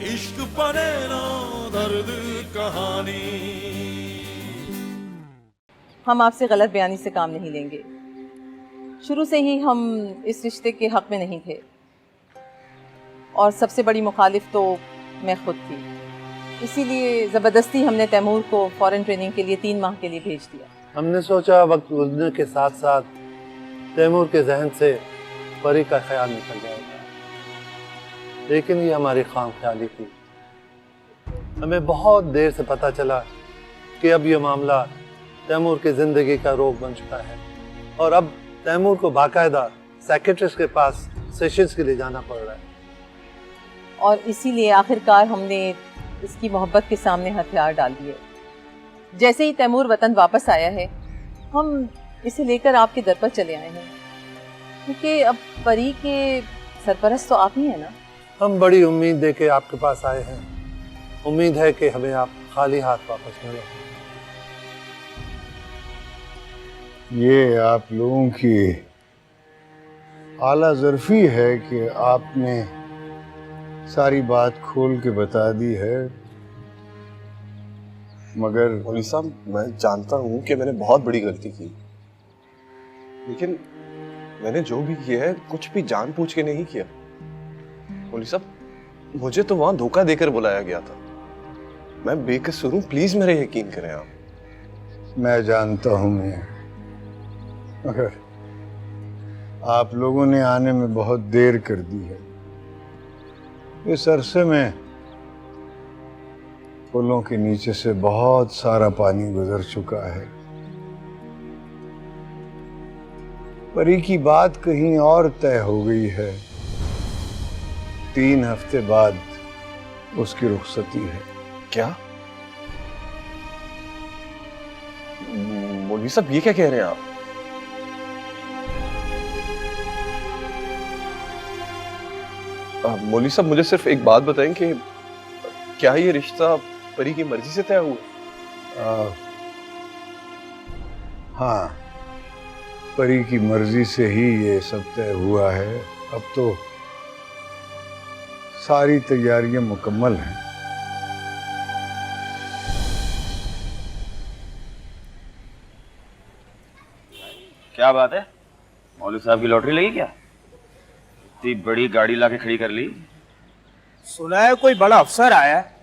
इश्क पने ना दर्द कहानी। हम आपसे गलत बयानी से काम नहीं लेंगे। शुरू से ही हम इस रिश्ते के हक में नहीं थे और सबसे बड़ी मुखालिफ तो मैं खुद थी। इसीलिए ज़बरदस्ती हमने तैमूर को फॉरेन ट्रेनिंग के लिए 3 माह के लिए भेज दिया। हमने सोचा वक्त गुजरने के साथ साथ तैमूर के जहन से परी का ख्याल निकल जाएगा, लेकिन ये हमारी खाम ख्याली थी। हमें बहुत देर से पता चला कि अब ये मामला तैमूर की ज़िंदगी का रोग बन चुका है और अब तैमूर को बाकायदा साइकियाट्रिस्ट के पास सेशंस के लिए जाना पड़ रहा है। और इसीलिए आखिरकार हमने इसकी मोहब्बत के सामने हथियार डाल दिए। जैसे ही तैमूर वतन वापस आया है, हम इसे लेकर आपके दर पर चले आए हैं, क्योंकि अब परी के सरपरस्त तो आप ही हैं ना। हम बड़ी उम्मीद दे के आपके पास आए हैं। उम्मीद है कि हमें आप खाली हाथ वापस मिले। ये आप लोगों की आला ज़र्फ़ी है कि आपने सारी बात खोल के बता दी है, मगर मौलवी साहब, मैं जानता हूँ कि मैंने बहुत बड़ी गलती की, लेकिन मैंने जो भी किया है कुछ भी जानबूझ के नहीं किया। मौलवी साहब, मुझे तो वहां धोखा देकर बुलाया गया था। मैं बेकसूर हूँ, प्लीज मेरा यकीन करें आप। मैं जानता हूँ मगर आप लोगों ने आने में बहुत देर कर दी है। इस अरसे में पुलों के नीचे से बहुत सारा पानी गुजर चुका है। परी की बात कहीं और तय हो गई है। 3 हफ्ते बाद उसकी रुखसती है। क्या? मौलवी साहब, ये क्या कह रहे हैं आप? मौलवी साहब, मुझे सिर्फ एक बात बताएं कि क्या ये रिश्ता परी की मर्जी से तय हुआ? हाँ, परी की मर्जी से ही ये सब तय हुआ है। अब तो सारी तैयारियां मुकम्मल हैं। क्या बात है, मौलवी साहब की लॉटरी लगी क्या? इतनी बड़ी गाड़ी लाके खड़ी कर ली। सुना है कोई बड़ा अफसर आया है।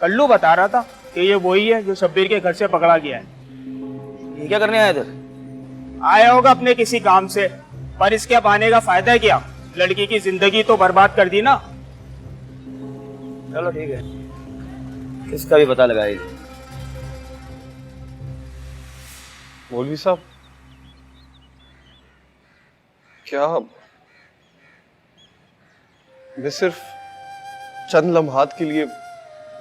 कल्लू बता रहा था कि ये वही है जो शब्बीर के घर से पकड़ा गया है। ये क्या करने आया इधर? आया होगा अपने किसी काम से, पर इसके अब आने का फायदा क्या? लड़की की जिंदगी तो बर्बाद कर दी ना। चलो ठीक है, किसका भी पता लगाएगी। मौलवी साहब, क्या मैं सिर्फ चंद लम्हात के लिए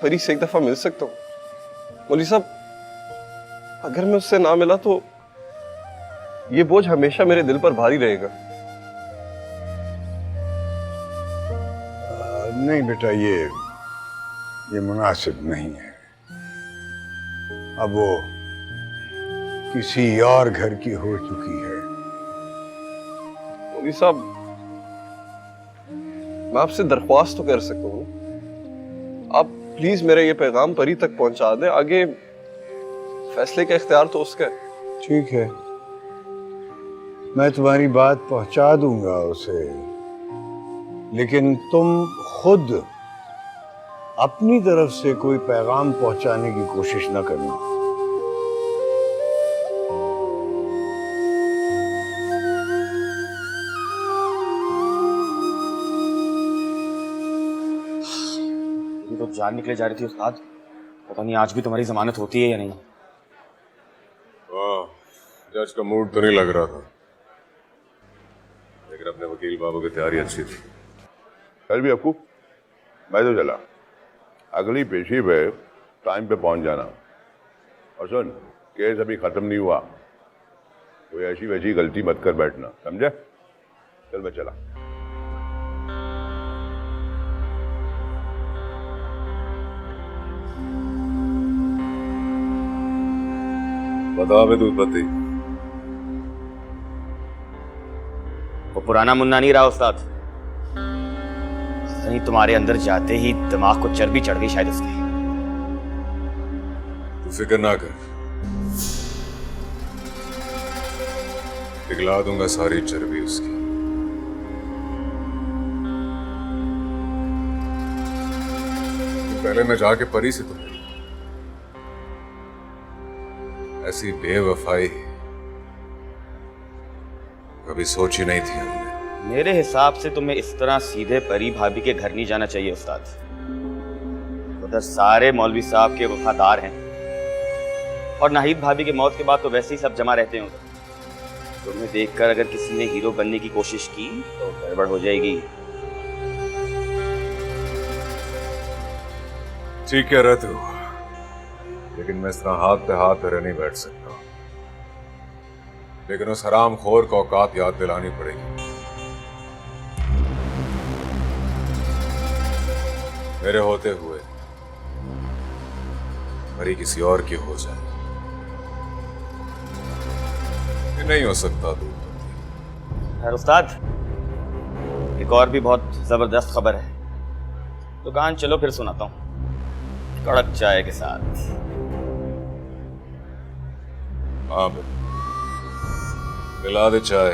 परी से एक दफा मिल सकता हूँ? मौलवी साहब, अगर मैं उससे ना मिला तो ये बोझ हमेशा मेरे दिल पर भारी रहेगा। नहीं बेटा, ये मुनासिब नहीं है। अब वो किसी और घर की हो चुकी है। मौलवी साहब, मैं आपसे दरख्वास्त तो कर सकता हूँ, आप प्लीज मेरा ये पैगाम परी तक पहुंचा दें। आगे फैसले का इख्तियार तो उसका है। ठीक है, मैं तुम्हारी बात पहुंचा दूंगा उसे, लेकिन तुम खुद अपनी तरफ से कोई पैगाम पहुंचाने की कोशिश न करना। तो जान निकले जा रही थी उस्ताद, पता नहीं आज भी तुम्हारी जमानत होती है या नहीं। जज का मूड तो नहीं लग रहा था, लेकिन अपने वकील बाबू की तैयारी अच्छी थी। कल भी अकूब, मैं तो चला। अगली पेशी पे टाइम पे पहुंच जाना। और सुन, केस अभी खत्म नहीं हुआ, कोई ऐसी वैसी गलती मत कर बैठना, समझे? चल मैं चला। बता बे दूध पत्ती। वो पुराना मुन्ना नहीं रहा उस्ताद। कहीं तुम्हारे अंदर जाते ही दिमाग को चर्बी चढ़ गई शायद उसकी। तू फिक्र ना कर, पिघला दूंगा सारी चर्बी उसकी। पहले मैं जाके परी से तो मिलूं। ऐसी बेवफाई कभी सोची नहीं थी हमने। मेरे हिसाब से तुम्हें इस तरह सीधे परी भाभी के घर नहीं जाना चाहिए उस्ताद। उधर सारे मौलवी साहब के वफादार हैं और नाहिद भाभी की मौत के बाद तो वैसे ही सब जमा रहते हैं उधर। तुम्हें देखकर अगर किसी ने हीरो बनने की कोशिश की तो गड़बड़ हो जाएगी। ठीक कह रहे थे, लेकिन मैं इस तरह हाथ पे हाथ धरे नहीं बैठ सकता। लेकिन उस हराम खोर को औकात याद दिलानी पड़ेगी। मेरे होते हुए परी किसी और की हो जाए, ये नहीं हो सकता। खैर उस्ताद, एक और भी बहुत जबरदस्त खबर है। दुकान चलो फिर सुनाता हूँ, कड़क चाय के साथ। हाँ पिला दे चाय,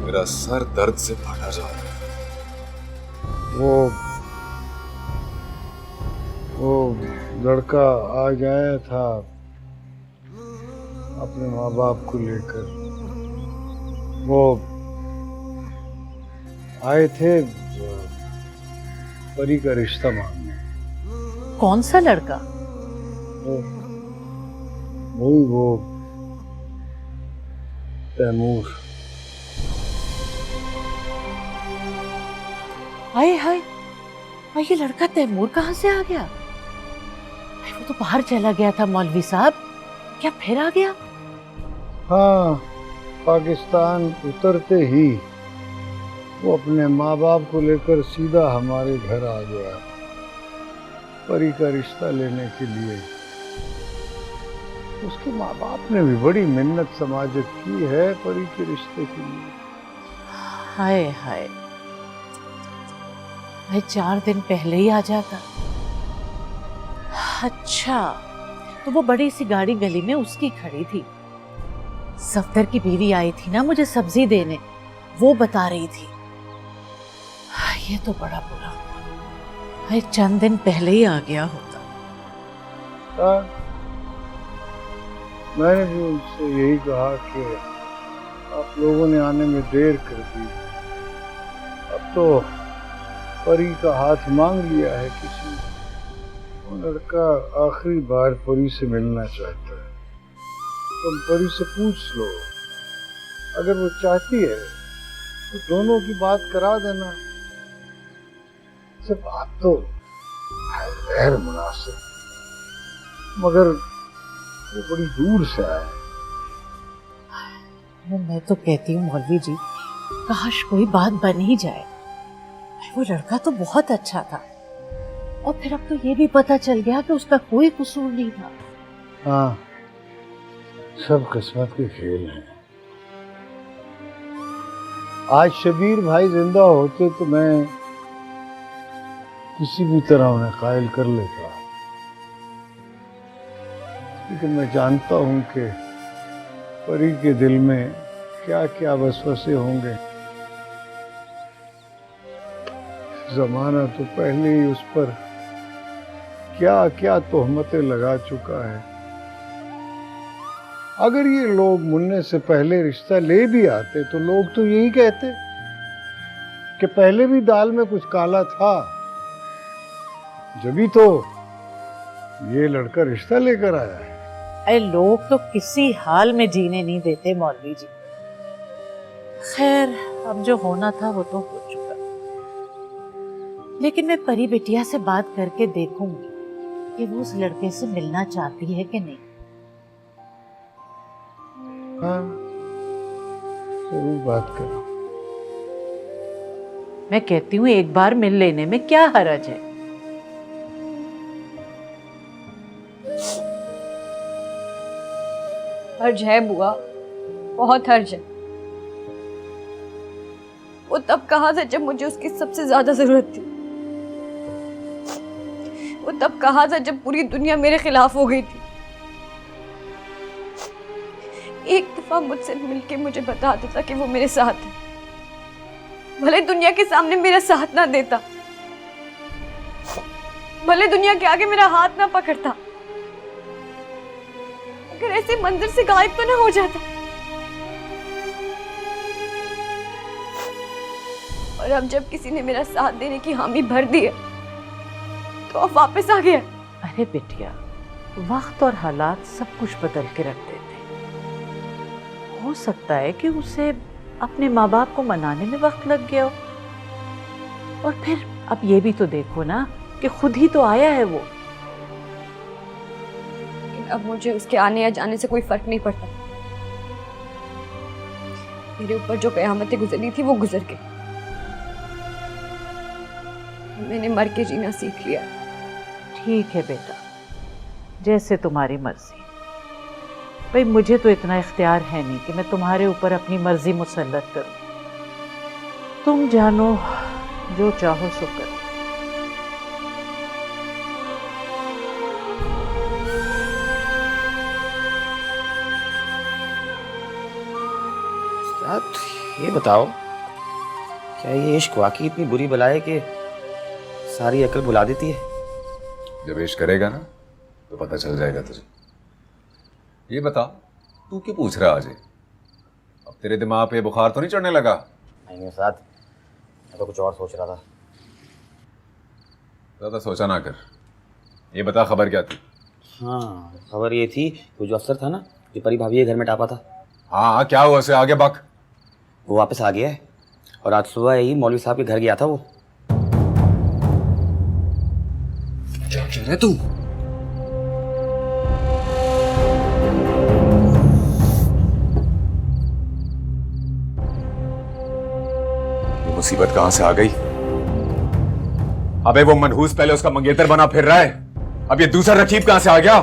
मेरा सर दर्द से फटा जा रहा है। वो लड़का आ गया था अपने माँ बाप को लेकर। वो आए थे परी का रिश्ता मांगने। कौन सा लड़का? वो तैमूर। हाय हाय, ये लड़का तैमूर कहाँ से आ गया? वो तो बाहर चला गया था मौलवी साहब, क्या फिर आ गया? हाँ, पाकिस्तान उतरते ही वो अपने माँ बाप को लेकर सीधा हमारे घर आ गया परी का रिश्ता लेने के लिए। उसके माँ बाप ने भी बड़ी मिन्नत समाजत की है परी के रिश्ते के लिए। हाय हाय, मैं 4 दिन पहले ही आ जाता। अच्छा, तो वो बड़ी सी गाड़ी गली में उसकी खड़ी थी। सफदर की बीवी आई थी ना मुझे सब्जी देने, वो बता रही थी। ये तो बड़ा बुरा हुआ, मैं चंद दिन पहले ही आ गया होता। मैंने भी उनसे यही कहा कि आप लोगों ने आने में देर कर दी। अब तो परी का हाथ मांग लिया है किसी ने। वो लड़का आखिरी बार परी से मिलना चाहता है। तुम परी से पूछ लो, अगर वो चाहती है तो दोनों की बात करा देना। सब बात तो गैर मुनासिब, मगर वो बड़ी दूर से आए। मैं तो कहती हूँ मौलवी जी, काश कोई बात बन ही जाए। वो लड़का तो बहुत अच्छा था, और फिर अब तो ये भी पता चल गया कि उसका कोई कसूर नहीं था। हाँ, सब किस्मत के खेल हैं। आज शबीर भाई जिंदा होते तो मैं किसी भी तरह उन्हें कायल कर लेता, लेकिन मैं जानता हूं कि परी के दिल में क्या क्या वसवसे होंगे। जमाना तो पहले ही उस पर क्या क्या तोहमतें लगा चुका है। अगर ये लोग मुन्ने से पहले रिश्ता ले भी आते तो लोग तो यही कहते कि पहले भी दाल में कुछ काला था, जभी तो ये लड़का रिश्ता लेकर आया है। अरे लोग तो किसी हाल में जीने नहीं देते मौलवी जी। खैर, अब जो होना था वो तो हो चुका, लेकिन मैं परी बिटिया से बात करके देखूंगी कि वो उस लड़के से मिलना चाहती है कि नहीं। हाँ, जरूर बात करो। मैं कहती हूँ एक बार मिल लेने में क्या हर्ज है। हर्ज है बुआ, बहुत हर्ज है। वो वो तब कहा था जब मुझे उसकी सबसे ज्यादा जरूरत थी। वो तब कहा था जब पूरी दुनिया मेरे खिलाफ हो गई थी। एक दफा मुझसे मिलके मुझे बता देता कि वो मेरे साथ है, भले दुनिया के सामने मेरा साथ ना देता, भले दुनिया के आगे मेरा हाथ ना पकड़ता, अगर ऐसे मंदिर से गायब तो ना हो जाता। और अब जब किसी ने मेरा साथ देने की हामी भर दी है तो अब वापस आ गया। अरे बिटिया, वक्त और हालात सब कुछ बदल के रख देते। हो सकता है कि उसे अपने माँ बाप को मनाने में वक्त लग गया हो। और फिर अब ये भी तो देखो ना कि खुद ही तो आया है वो। अब मुझे उसके आने या जाने से कोई फर्क नहीं पड़ता। मेरे ऊपर जो कयामतें गुजरी थी वो गुजर गई। मैंने मर के जीना सीख लिया। ठीक है बेटा, जैसे तुम्हारी मर्जी। भाई मुझे तो इतना इख्तियार है नहीं कि मैं तुम्हारे ऊपर अपनी मर्जी मुसल्लत करूं। तुम जानो जो चाहो सो करो। ये बताओ, क्या ये इश्क वाकई इतनी बुरी बला है कि सारी अकल बुला देती है? जब इश्क करेगा ना तो पता चल जाएगा तुझे। ये बता, तू क्यों पूछ रहा आज? अब तेरे दिमाग पे बुखार तो नहीं चढ़ने लगा? नहीं उस्ताद, मैं तो कुछ और सोच रहा था। ज्यादा सोचा ना कर। ये बता, खबर क्या थी? हाँ, खबर ये थी, वो जो अफसर था ना, जो परी भाभी के घर में टापा था। हाँ, क्या हुआ उसे? आगे बक। वो वापस आ गया है और आज सुबह ही मौलवी साहब के घर गया था वो। क्या कह रहे तू? ये मुसीबत कहां से आ गई? अबे वो मनहूस पहले उसका मंगेतर बना फिर रहा है, अब ये दूसरा रकीब कहां से आ गया?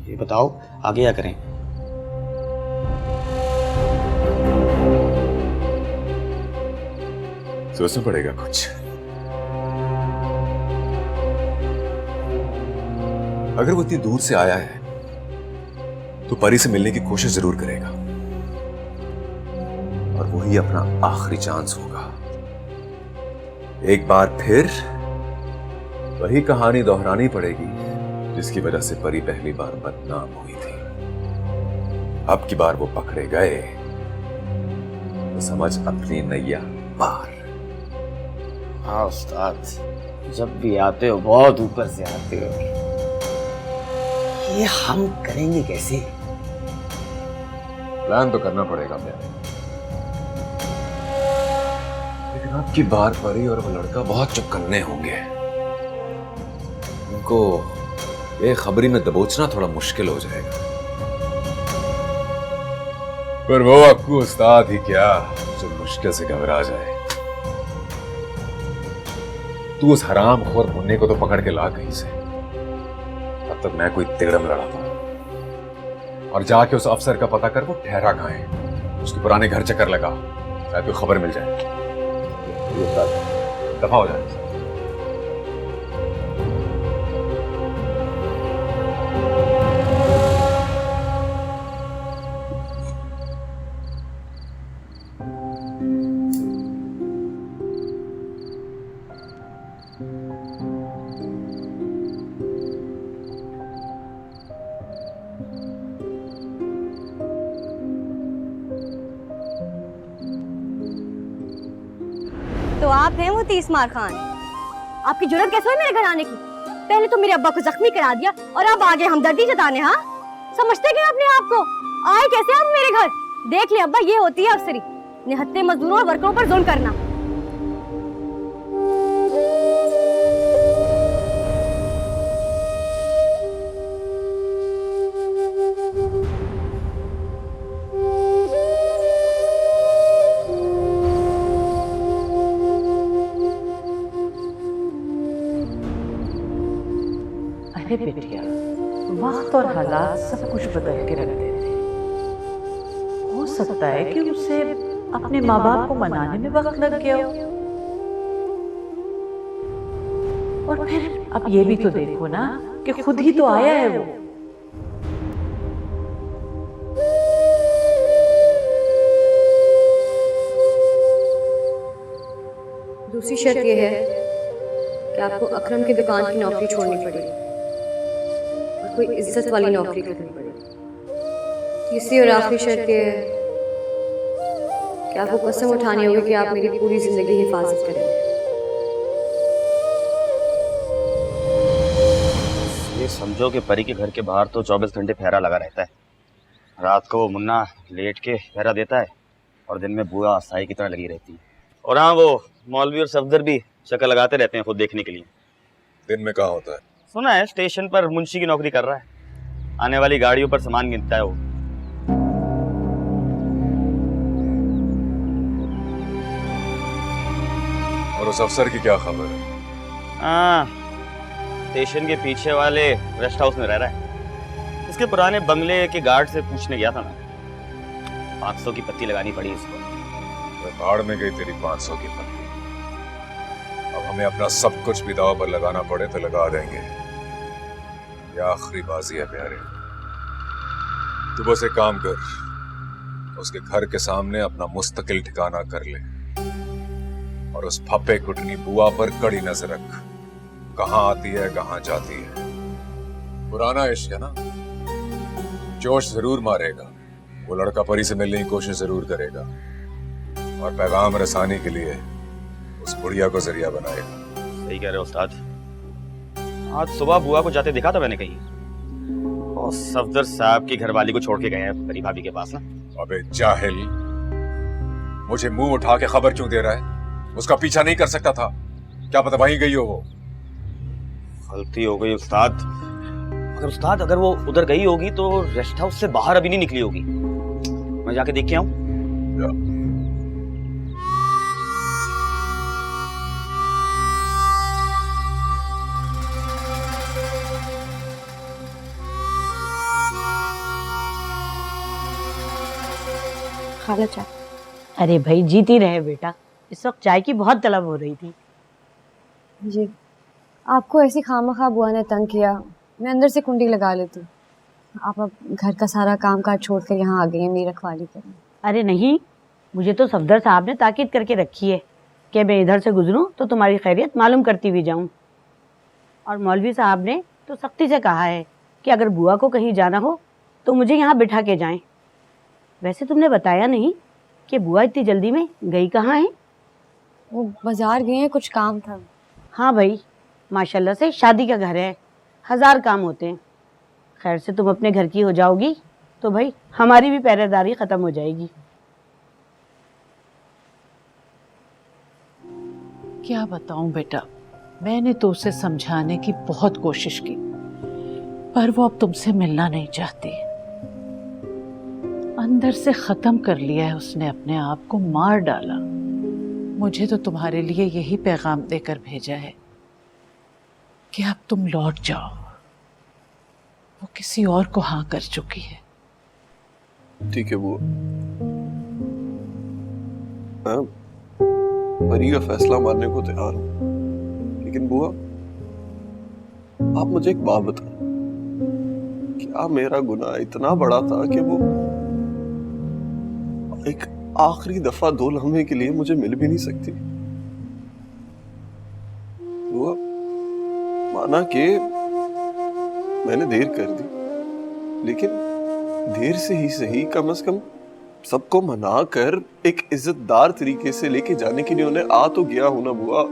ये बताओ आगे क्या करें? सोचना पड़ेगा कुछ। अगर वो इतनी दूर से आया है तो परी से मिलने की कोशिश जरूर करेगा और वही अपना आखिरी चांस होगा। एक बार फिर वही कहानी दोहरानी पड़ेगी जिसकी वजह से परी पहली बार बदनाम हुई थी। अब की बार वो पकड़े गए तो समझ अपनी नैया पार। हाँ उस्ताद, जब भी आते हो बहुत ऊपर से आते हो। ये हम करेंगे कैसे? प्लान तो करना पड़ेगा प्यारे, लेकिन अब की बार परी और वो लड़का बहुत चौकन्ने होंगे। उनको बेखबरी में दबोचना थोड़ा मुश्किल हो जाएगा। पर वो अक्कू उस्ताद ही क्या जो मुश्किल से घबरा जाए। तू उस हराम खोर मुन्ने को तो पकड़ के ला कहीं से, तब तक मैं कोई तिगड़म लड़ाता हूं। और जाके उस अफसर का पता कर वो ठहरा कहां है, उसके पुराने घर चक्कर लगा, शायद कोई खबर मिल जाए। दफा हो जाए। तो आप हैं वो तीसमार खान? आपकी जुर्रत कैसे हुई मेरे घर आने की? पहले तो मेरे अब्बा को जख्मी करा दिया और अब आगे हमदर्दी जताने। हाँ, समझते क्या अपने आप को? आए कैसे आप मेरे घर? देख ले अब्बा, ये होती है अफसरी, निहत्ते मजदूरों और वर्करों पर जुल्म करना। अरे बिटिया, वक्त और हालात सब कुछ बदल के रख देते। सकता है कि उसे अपने माँ बाप को मनाने में वक्त लग गया हो। और फिर अब ये भी तो देखो ना कि खुद ही तो आया है वो। दूसरी शर्त यह है कि आपको अकरम की दुकान की नौकरी छोड़नी पड़ेगी और कोई इज्जत वाली नौकरी करनी पड़ेगी। तीसरी और आखिरी शर्त यह है कि आपको कसम उठानी होगी कि आप मेरी पूरी जिंदगी हिफाजत करेंगे। ये समझो कि परी के घर के बाहर तो 24 घंटे पहरा लगा रहता है। रात को वो मुन्ना लेट के पहरा देता है और दिन में बुआ आसाई की तरह लगी रहती है। और हाँ, वो मौलवी और सफदर भी शक्ल लगाते रहते हैं खुद देखने के लिए। दिन में कहाँ होता है? सुना है स्टेशन पर मुंशी की नौकरी कर रहा है, आने वाली गाड़ियों पर सामान गिनता है वो। और उस अफसर की क्या खबर है? हाँ, स्टेशन के पीछे वाले रेस्ट हाउस में रह रहा है। उसके पुराने बंगले के गार्ड से पूछने गया था मैं। 500 की पत्ती लगानी पड़ी इसको। भाड़ में गई तेरी 500 की पत्ती। अब हमें अपना सब कुछ भी दाव पर लगाना पड़े तो लगा देंगे। ये आखिरी बाजी है प्यारे। तू बस एक काम कर, उसके घर के सामने अपना मुस्तकिल ठिकाना कर ले और उस फप्पे कुटनी बुआ पर कड़ी नजर रख। कहां आती है कहां जाती है। पुराना इश्क है ना, जोश जरूर मारेगा। वो लड़का परी से मिलने की कोशिश जरूर करेगा और पैगाम रसानी के लिए उस बुढ़िया को जरिया बनाएगा। सही कह रहे हो उस्ताद। आज सुबह बुआ को जाते देखा था मैंने कहीं। और सफदर साहब की घरवाली को छोड़ के गए हैं परी भाभी के पास ना। अबे जाहिल, मुझे मुंह उठा के खबर क्यों दे रहा है? उसका पीछा नहीं कर सकता था? क्या पता वहीं गई हो वो। गलती हो गई उस्ताद। उस्ताद अगर वो उधर गई होगी तो रेस्ट हाउस से बाहर अभी नहीं निकली होगी। मैं जाके देख के आऊं। खाला चाय। अरे भाई जीती रहे बेटा, इस वक्त चाय की बहुत तलब हो रही थी। जी, आपको ऐसी खामखा बुआ ने तंग किया, मैं अंदर से कुंडी लगा लेती। आप अब घर का सारा काम काज छोड़कर यहाँ आ गई हैं मेरी रखवाली करने। अरे नहीं, मुझे तो सफदर साहब ने ताकीद करके रखी है कि मैं इधर से गुजरूं तो तुम्हारी खैरियत मालूम करती हुई जाऊं। और मौलवी साहब ने तो सख्ती से कहा है कि अगर बुआ को कहीं जाना हो तो मुझे यहाँ बिठा के जाएं। वैसे तुमने बताया नहीं कि बुआ इतनी जल्दी में गई कहाँ है? वो बाजार गए हैं, कुछ काम था। हाँ भाई, माशाल्लाह से शादी का घर है, 1000 काम होते हैं। खैर से तुम अपने घर की हो जाओगी तो भाई हमारी भी पहरेदारी ख़त्म हो जाएगी। क्या बताऊं बेटा, मैंने तो उसे समझाने की बहुत कोशिश की पर वो अब तुमसे मिलना नहीं चाहती। अंदर से खत्म कर लिया है उसने अपने आप को, मार डाला। मुझे तो तुम्हारे लिए यही पैगाम देकर भेजा है कि अब तुम लौट जाओ। वो किसी और को हाँ कर चुकी है। ठीक है बुआ, मैं परी का फैसला मानने को तैयार हूँ। लेकिन बुआ, आप मुझे एक बात बताओ, क्या मेरा गुनाह इतना बड़ा था कि वो एक आखिरी दफा 2 लम्हे के लिए मुझे मिल भी नहीं सकती? बुआ, माना कि मैंने देर कर दी, लेकिन देर से ही सही, कम से कम सबको मना कर एक इज्जतदार तरीके से लेके जाने के लिए उन्हें आ तो गया हूं ना बुआ।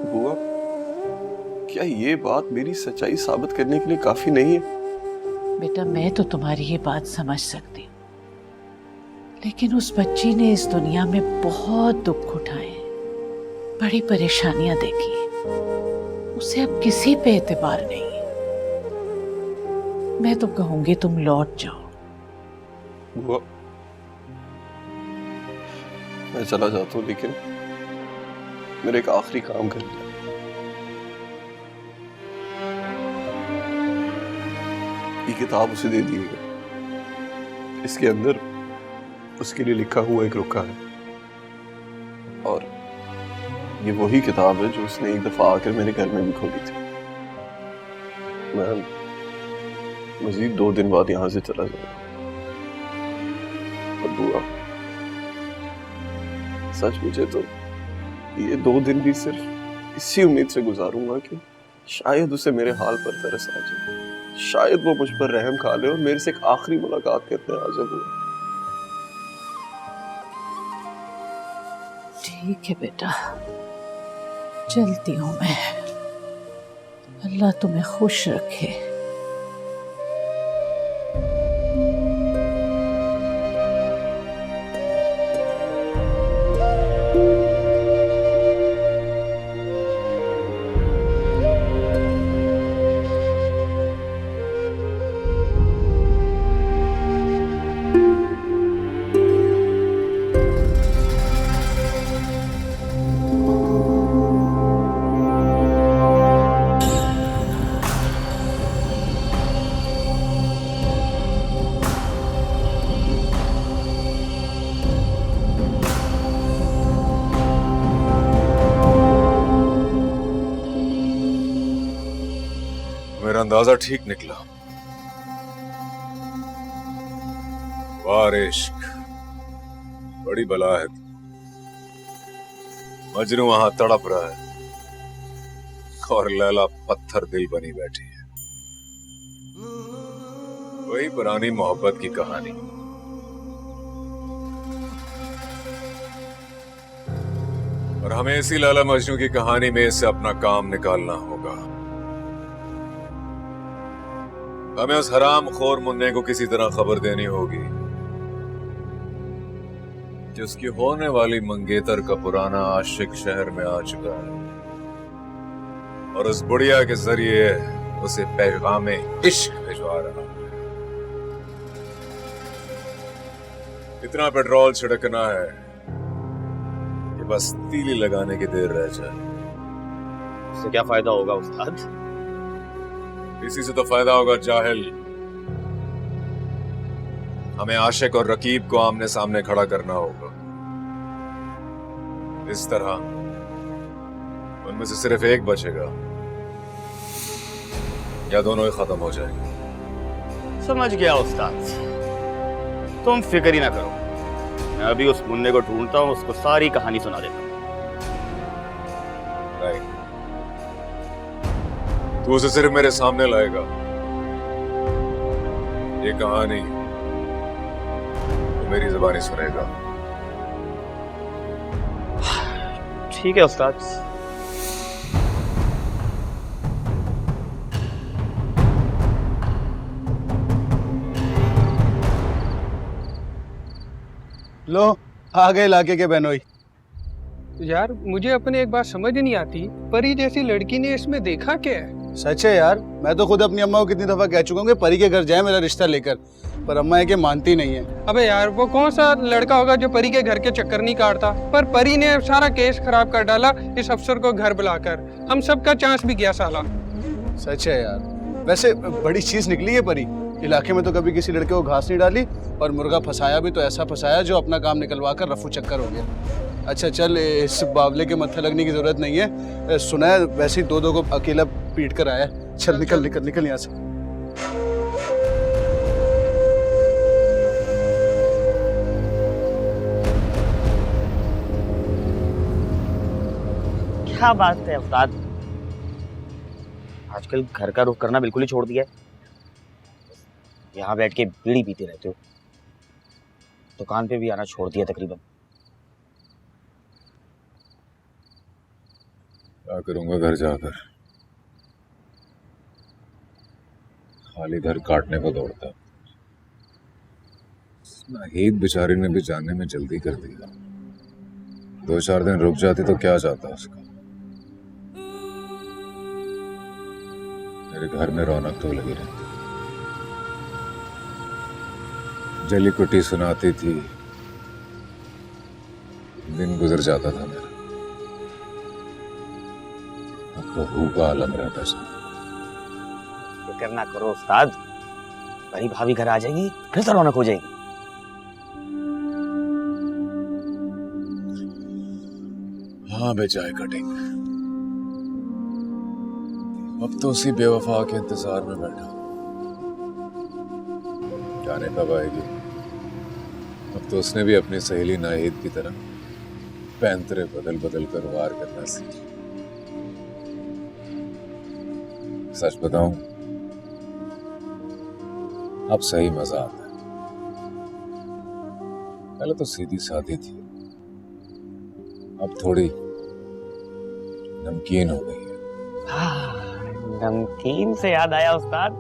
बुआ, क्या ये बात मेरी सच्चाई साबित करने के लिए काफी नहीं है? बेटा, मैं तो तुम्हारी ये बात समझ सकती हूँ, लेकिन उस बच्ची ने इस दुनिया में बहुत दुख उठाए, बड़ी परेशानियां देखी हैं। उसे अब किसी पे एतबार नहीं है। मैं तो कहूंगी तुम लौट जाओ। बुआ, मैं चला जाता हूँ, लेकिन मेरे एक आखिरी काम कर लिया। ये किताब उसे दे दिएगा, इसके अंदर उसके लिए लिखा हुआ एक रुका है, और ये वही किताब है जो उसने एक दफा आकर मेरे घर में भी खोली थी। मैं मजीद 2 दिन बाद यहां से चला जाऊंगा। और बुआ, सच मुझे तो ये 2 दिन भी सिर्फ इसी उम्मीद से गुजारूंगा कि शायद उसे मेरे हाल पर तरस आ जाए, शायद वो मुझ पर रहम खा ले और मेरे से एक आखिरी मुलाकात करते आ जाए। ठीक है बेटा, चलती हूँ मैं। अल्लाह तुम्हें खुश रखे। मेरा अंदाजा ठीक निकला। वाह इश्क, बड़ी बला है। मजनू वहां तड़प रहा है और लैला पत्थर दिल बनी बैठी है। वही पुरानी मोहब्बत की कहानी। और हमें इसी लैला मजनू की कहानी में से अपना काम निकालना होगा। हमें उस हराम खोर मुन्ने को किसी तरह खबर देनी होगी कि उसकी होने वाली मंगेतर का पुराना आशिक शहर में आ चुका है और उस बुढ़िया के जरिए उसे पैगाम इश्क भिजवा रहा है। इतना पेट्रोल छिड़कना है कि बस तीली लगाने की देर रह जाए। उससे क्या फायदा होगा उस्ताद? इसी से तो फायदा होगा जाहिल। हमें आशिक और रकीब को आमने सामने खड़ा करना होगा। इस तरह उनमें से सिर्फ एक बचेगा या दोनों ही खत्म हो जाएंगे। समझ गया उस्ताद, तुम फिक्र ही ना करो। मैं अभी उस मुन्ने को ढूंढता हूँ, उसको सारी कहानी सुना देता हूँ। राइट, तू उसे सिर्फ मेरे सामने लाएगा। ये कहानी तो मेरी ज़बानी सुनेगा। ठीक है उस्ताद। लो आ गए इलाके के बहनोई। यार मुझे अपने एक बात समझ नहीं आती, परी जैसी लड़की ने इसमें देखा क्या है? सच है यार, मैं तो खुद अपनी अम्मा को कितनी दफा कह चुका हूँ कि परी के घर जाए मेरा रिश्ता लेकर, पर अम्मा है कि मानती नहीं है। अबे यार वो कौन सा लड़का होगा जो परी के घर के चक्कर नहीं काटता, पर परी ने सारा केस खराब कर डाला इस अफसर को घर बुलाकर। हम सबका चांस भी गया साला। सच है यार, वैसे बड़ी चीज निकली है परी। इलाके में तो कभी किसी लड़के को घास नहीं डाली और मुर्गा फंसाया भी तो ऐसा फंसाया जो अपना काम निकलवा कर रफू चक्कर हो गया। अच्छा चल, इस बावले के मत्थे लगने की जरूरत नहीं है। सुना है वैसे ही दो को अकेला पीट कर आया। चल निकल निकल निकल यहाँ से। क्या बात है उस्ताद, आजकल घर का रुख करना बिल्कुल ही छोड़ दिया है। यहाँ बैठ के बीड़ी पीते रहते हो, दुकान पे भी आना छोड़ दिया तकरीबन। क्या करूंगा घर जाकर, खाली घर काटने को दौड़ता। नाहीद बेचारी ने भी जानने में जल्दी कर दिया। 2-4 दिन रुक जाती तो क्या जाता उसका। मेरे घर में रौनक तो लगी रहती। जली कुटी सुनाती थी, दिन गुजर जाता था मेरा। अब तो रूह का आलम रहता था। फिक्र ना करो उस्ताद, परी भाभी घर आ जाएगी, फिर से रौनक हो जाएगी। हाँ बेचाए कटिंग। अब तो उसी बेवफा के इंतजार में बैठा हूं। जाने कब आएगी। अब तो उसने भी अपनी सहेली नाहिद की तरह पैंतरे बदल बदल कर वार करना सीखा। सच बताऊं, अब सही मजा आता है। पहले तो सीधी सादी थी, अब थोड़ी नमकीन हो गई है। नमकीन से याद आया उस्ताद,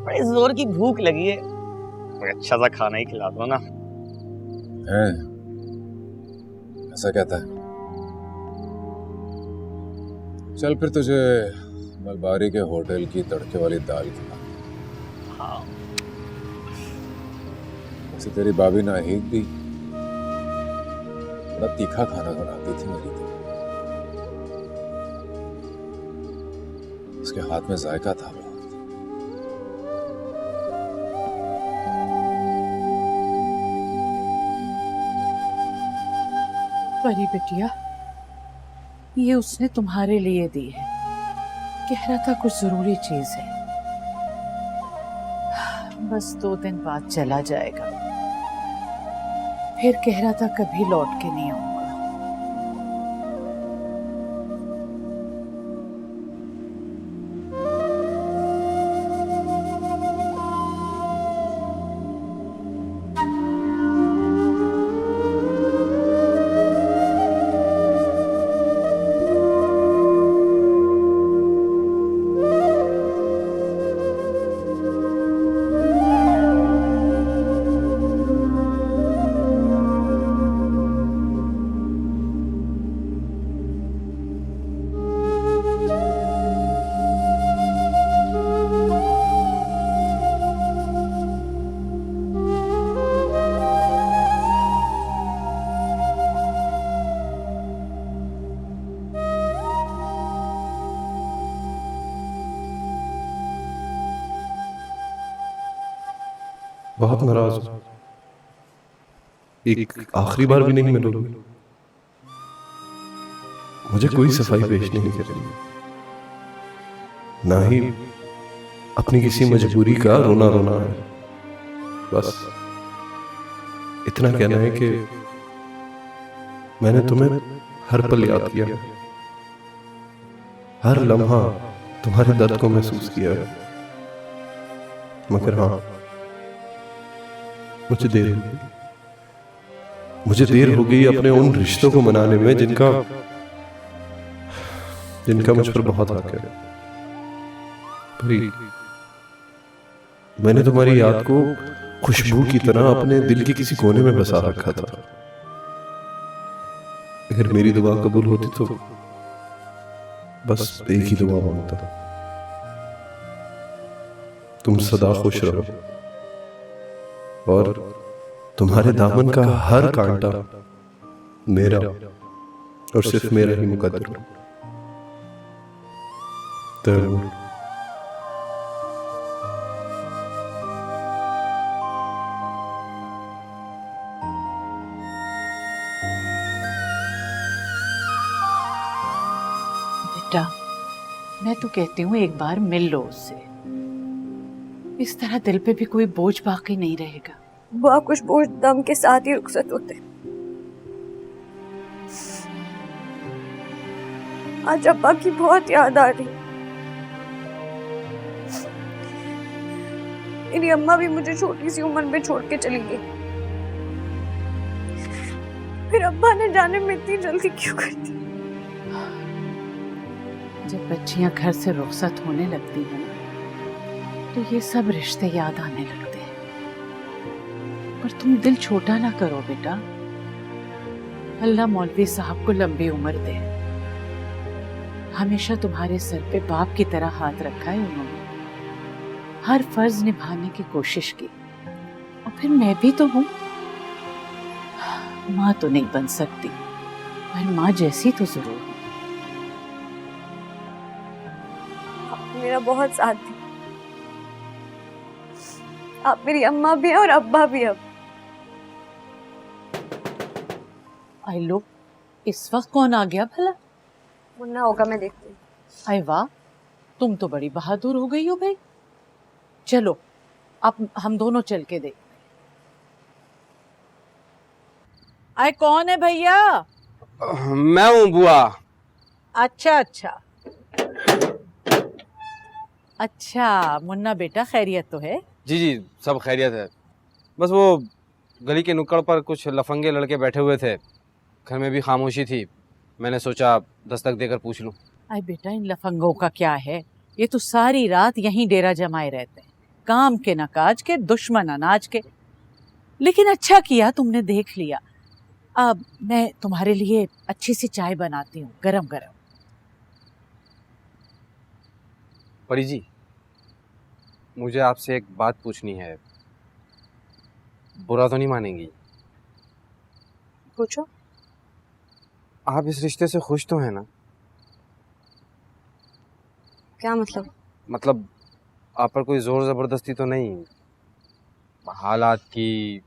बड़े जोर की भूख लगी है, कोई अच्छा सा खाना ही खिला दो ना। है ऐसा कहता है। चल फिर तुझे मलबारी के होटल की तड़के वाली दाल खिला। हाँ। वैसे तेरी भाभी नाहिद भी बड़ा तीखा खाना बनाती थी मेरी तो। उसके हाथ में जायका था बहुत। परी बिटिया, ये उसने तुम्हारे लिए दी है। कह रहा था कुछ जरूरी चीज है, बस 2 दिन बाद चला जाएगा। फिर कह रहा था कभी लौट के नहीं आऊंगा। बहुत नाराज हूं। एक आखिरी बार भी नहीं मिलोगे। मुझे कोई सफाई पेश नहीं करनी, ना ही अपनी किसी मजबूरी का रोना रोना है। बस इतना कहना है कि मैंने तुम्हें हर पल याद किया, हर लम्हा तुम्हारे दर्द को महसूस किया है। मगर हाँ, मुझे देर हो गई अपने उन रिश्तों को मनाने में जिनका मुझ पर बहुत हक है। परी, मैंने तुम्हारी याद को खुशबू की तरह अपने दिल के किसी कोने में बसा रखा था। अगर मेरी दुआ कबूल होती तो बस एक ही दुआ मांगता, तुम सदा खुश रहो और तुम्हारे दामन का हर कांटा मेरा और सिर्फ मेरा ही मुकद्दर हो। तैमूर। बेटा, मैं तो कहती हूँ एक बार मिल लो उससे। इस तरह दिल पे भी कोई बोझ बाकी नहीं रहेगा। बुआ, कुछ बोझ दम के साथ ही रुखसत होते। आज अब्बा की बहुत याद आ रही। मेरी अम्मा भी मुझे छोटी सी उम्र में छोड़ के चली गई। फिर अब्बा ने जाने में इतनी जल्दी क्यों कर दी? जब बच्चियां घर से रुखसत होने लगती हैं तो ये सब रिश्ते याद आने लगते हैं। पर तुम दिल छोटा ना करो बेटा। अल्लाह मौलवी साहब को लंबी उम्र दे। हमेशा तुम्हारे सर पे बाप की तरह हाथ रखा है उन्होंने। हर फर्ज निभाने की कोशिश की। और फिर मैं भी तो हूँ। माँ तो नहीं बन सकती, पर माँ जैसी तो जरूर हूँ। मेरा बहुत साथ दी। आप मेरी अम्मा भी हैं और अब्बा भी। अब आई लो, इस वक्त कौन आ गया भला? मुन्ना होगा, मैं देखती हूँ। अरे वाह, तुम तो बड़ी बहादुर हो गई हो भाई। चलो अब हम दोनों चल के देखते हैं। अरे कौन है भैया? मैं हूँ बुआ। अच्छा अच्छा अच्छा, मुन्ना बेटा खैरियत तो है? जी जी, सब खैरियत है। बस वो गली के नुक्कड़ पर कुछ लफंगे लड़के बैठे हुए थे, घर में भी खामोशी थी, मैंने सोचा दस्तक देकर पूछ लूं। अरे बेटा, इन लफंगों का क्या है, ये तो सारी रात यहीं डेरा जमाए रहते हैं, काम के न काज के, दुश्मन अनाज के। लेकिन अच्छा किया तुमने देख लिया। अब मैं तुम्हारे लिए अच्छी सी चाय बनाती हूँ, गरम गरम। परी जी, मुझे आपसे एक बात पूछनी है, बुरा तो नहीं मानेंगी? पूछो। आप इस रिश्ते से खुश तो हैं ना? क्या मतलब? मतलब आप पर कोई जोर जबरदस्ती तो नहीं, हालात की,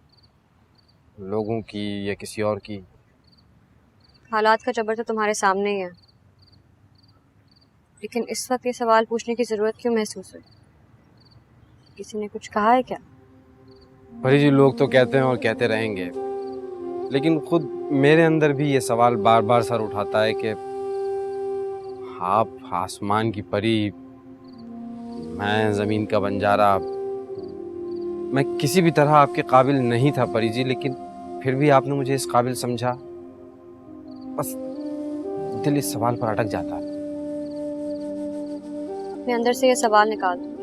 लोगों की या किसी और की? हालात का जबर तो तुम्हारे सामने ही है, लेकिन इस वक्त ये सवाल पूछने की जरूरत क्यों महसूस हुई? किसी ने कुछ कहा है क्या? परी जी, लोग तो कहते हैं और कहते रहेंगे, लेकिन खुद मेरे अंदर भी ये सवाल बार बार सर उठाता है कि आप आसमान की परी, मैं ज़मीन का बंजारा। मैं किसी भी तरह आपके काबिल नहीं था परी जी, लेकिन फिर भी आपने मुझे इस काबिल समझा। बस दिल इस सवाल पर अटक जाता है। अपने अंदर से ये सवाल निकाल दो।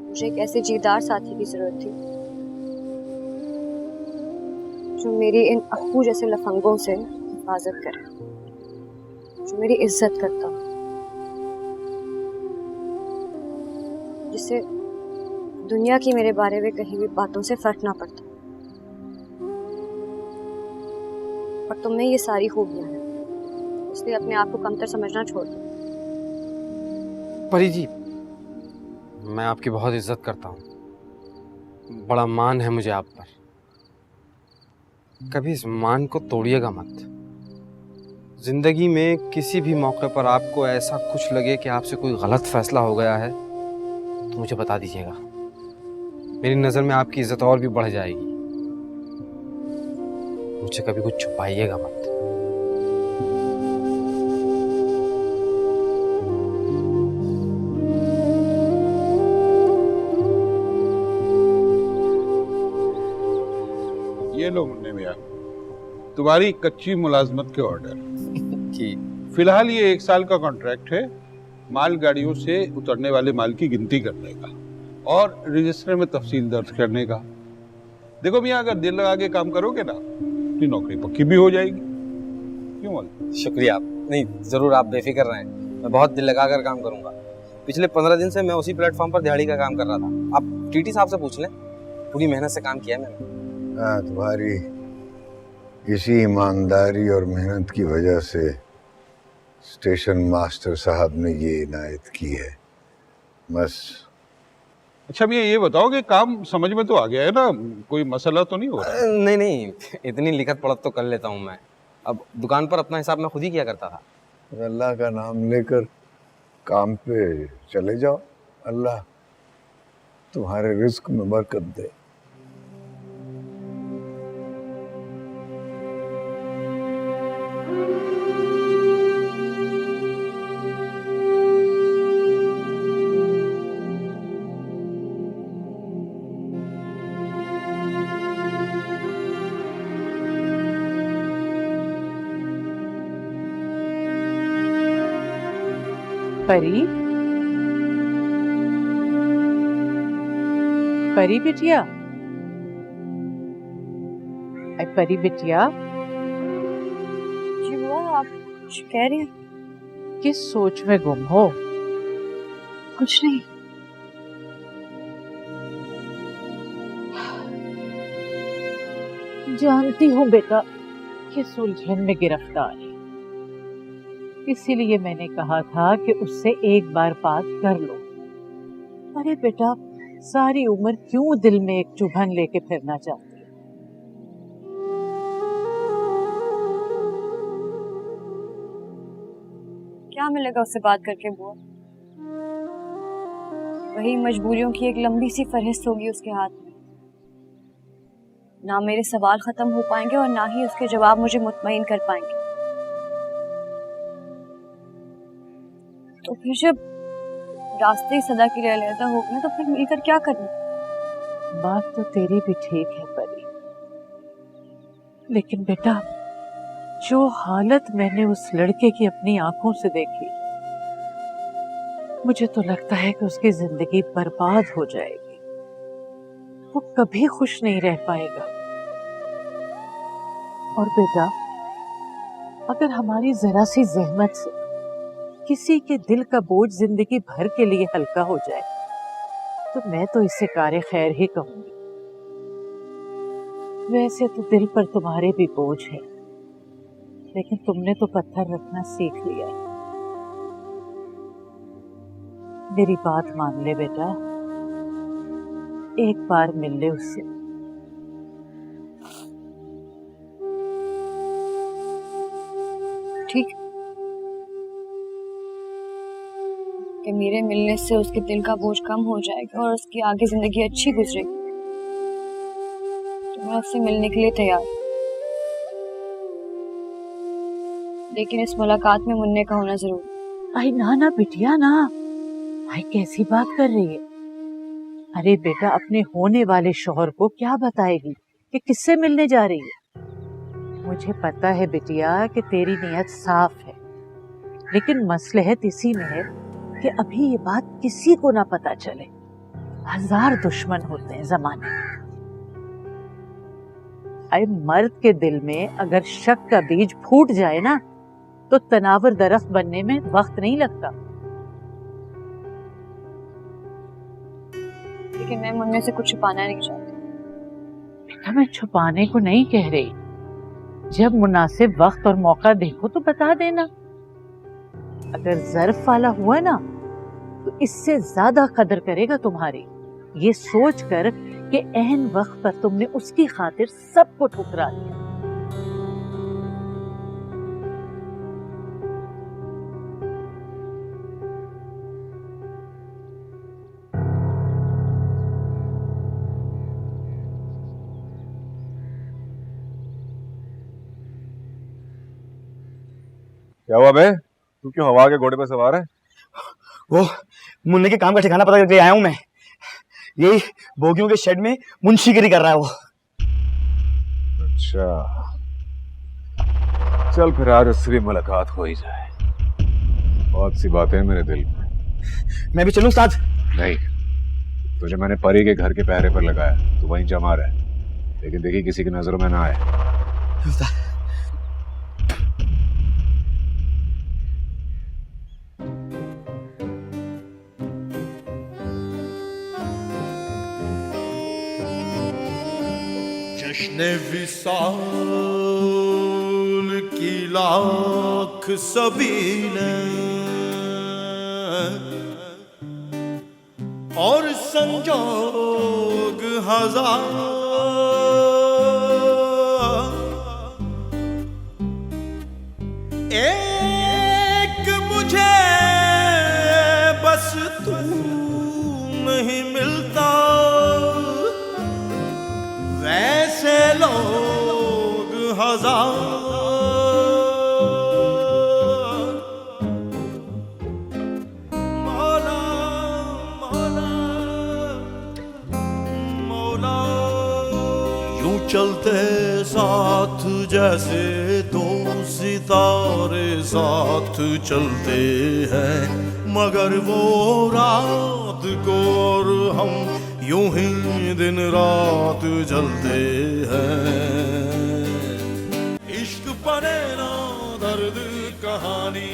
मुझे एक ऐसे जीदार साथी की जरूरत थी जो मेरी इन अप्पू जैसे लफंगों से हिफाजत करे, जो मेरी इज्जत करता हो, जिससे दुनिया की मेरे बारे में कही हुई बातों से फर्क ना पड़ता। और तुम में ये सारी खूबियां हैं, इसलिए अपने आप को कमतर समझना छोड़ दो। परी जी, मैं आपकी बहुत इज्जत करता हूँ, बड़ा मान है मुझे आप पर। कभी इस मान को तोड़िएगा मत। जिंदगी में किसी भी मौके पर आपको ऐसा कुछ लगे कि आपसे कोई गलत फैसला हो गया है तो मुझे बता दीजिएगा। मेरी नज़र में आपकी इज्जत और भी बढ़ जाएगी। मुझे कभी कुछ छुपाइएगा मत। ये लो मुन्ने मियां, तुम्हारी कच्ची मुलाजमत के ऑर्डर। जी। फिलहाल ये 1 साल का कॉन्ट्रैक्ट है, माल गाड़ियों से उतरने वाले माल की गिनती करने का और रजिस्टर में तफसील दर्ज करने का। देखो मियां, अगर दिल लगा के काम करोगे ना तो नौकरी पक्की भी हो जाएगी। क्यों बोल? शुक्रिया। नहीं, ज़रूर, आप बेफिक्र रहें, मैं बहुत दिल लगाकर काम करूंगा। पिछले 15 दिन से मैं उसी प्लेटफॉर्म पर दिहाड़ी का काम कर रहा था। आप टीटी साहब से पूछ लें, पूरी मेहनत से काम किया है मैंने। हाँ, तुम्हारी इसी ईमानदारी और मेहनत की वजह से स्टेशन मास्टर साहब ने ये इनायत की है। बस। अच्छा भैया, ये बताओ कि काम समझ में तो आ गया है ना, कोई मसला तो नहीं हो रहा? नहीं नहीं, इतनी लिखत पढ़त तो कर लेता हूँ मैं। अब दुकान पर अपना हिसाब मैं खुद ही किया करता था। अल्लाह का नाम लेकर काम पे चले जाओ, अल्लाह तुम्हारे रिस्क में बरकत दे। परी, परी बिटिया, अरे परी बिटिया। जी बुआ, आप कुछ कह रही हैं? किस सोच में गुम हो? कुछ नहीं। जानती हूँ बेटा कि सुलझन में गिरफ्तार है, इसीलिए मैंने कहा था कि उससे एक बार बात कर लो। अरे बेटा, सारी उम्र क्यों दिल में एक चुभन लेके फिरना चाहती है? मिलेगा उससे बात करके बुआ? वही मजबूरियों की एक लंबी सी फहरिस्त होगी उसके हाथ में। ना मेरे सवाल खत्म हो पाएंगे और ना ही उसके जवाब मुझे मुतमईन कर पाएंगे। तो फिर जब रास्ते ही सदा के लिए अलग हो गए तो फिर मिलकर क्या करना? बात तो तेरी भी ठीक है परी, लेकिन बेटा जो हालत मैंने उस लड़के की अपनी आंखों से देखी, मुझे तो लगता है कि उसकी जिंदगी बर्बाद हो जाएगी। वो कभी खुश नहीं रह पाएगा। और बेटा अगर हमारी जरा सी जहमत से किसी के दिल का बोझ जिंदगी भर के लिए हल्का हो जाए तो मैं तो इसे कारे खैर ही कहूंगी। वैसे तो दिल पर तुम्हारे भी बोझ है, लेकिन तुमने तो पत्थर रखना सीख लिया है। मेरी बात मान ले बेटा, एक बार मिल ले उससे। ठीक कि मेरे मिलने से उसके दिल का बोझ कम हो जाएगा और उसकी आगे जिंदगी अच्छी गुजरेगी, तो मैं उससे मिलने के लिए तैयार। लेकिन इस मुलाकात में मुन्ने का होना जरूरी। आई ना ना बिटिया ना, भाई कैसी बात कर रही है? अरे बेटा अपने होने वाले शौहर को क्या बताएगी कि किससे मिलने जा रही है? मुझे पता है बिटिया कि तेरी नीयत साफ है, लेकिन मसलहत इसी में है कि अभी ये बात किसी को ना पता चले। 1000 दुश्मन होते हैं जमाने में। अरे मर्द के दिल में अगर शक का बीज फूट जाए ना तो तनावर दरख्त बनने में वक्त नहीं लगता। लेकिन मैं मुन्ने से कुछ छुपाना नहीं चाहती। बेटा मैं छुपाने को नहीं कह रही, जब मुनासिब वक्त और मौका देखो तो बता देना। अगर ज़र्फ वाला हुआ ना तो इससे ज्यादा कदर करेगा तुम्हारी, ये सोच कर कि एहन वक्त पर तुमने उसकी खातिर सबको ठुकरा दिया। क्या हुआ बे? तू क्यों हवा के घोड़े पे सवार है? वो मुन्ने के काम का ठिकाना पता करके आया हूं मैं। यही बोगियों के शेड में मुंशीगिरी कर रहा है वो। अच्छा चल फिर आज उससे भी मुलाकात हो ही जाए। बहुत सी बातें हैं मेरे दिल में। मैं भी चलूं साथ? नहीं, तुझे मैंने परी के घर के पहरे पर लगाया, तू वहीं जमा रहा है, लेकिन देखी किसी की नजरों में ना आए। जश्न विसाल की लाख सबीले और संजोग हजार, एक मुझे बस तू नहीं मिलता, वैसे लोग हजार। मौला मौला मौला, यूं चलते साथ जैसे दो सितारे साथ चलते हैं, मगर वो रात को और हम यूं ही दिन रात जलते हैं। इश्क पने ना दर्द कहानी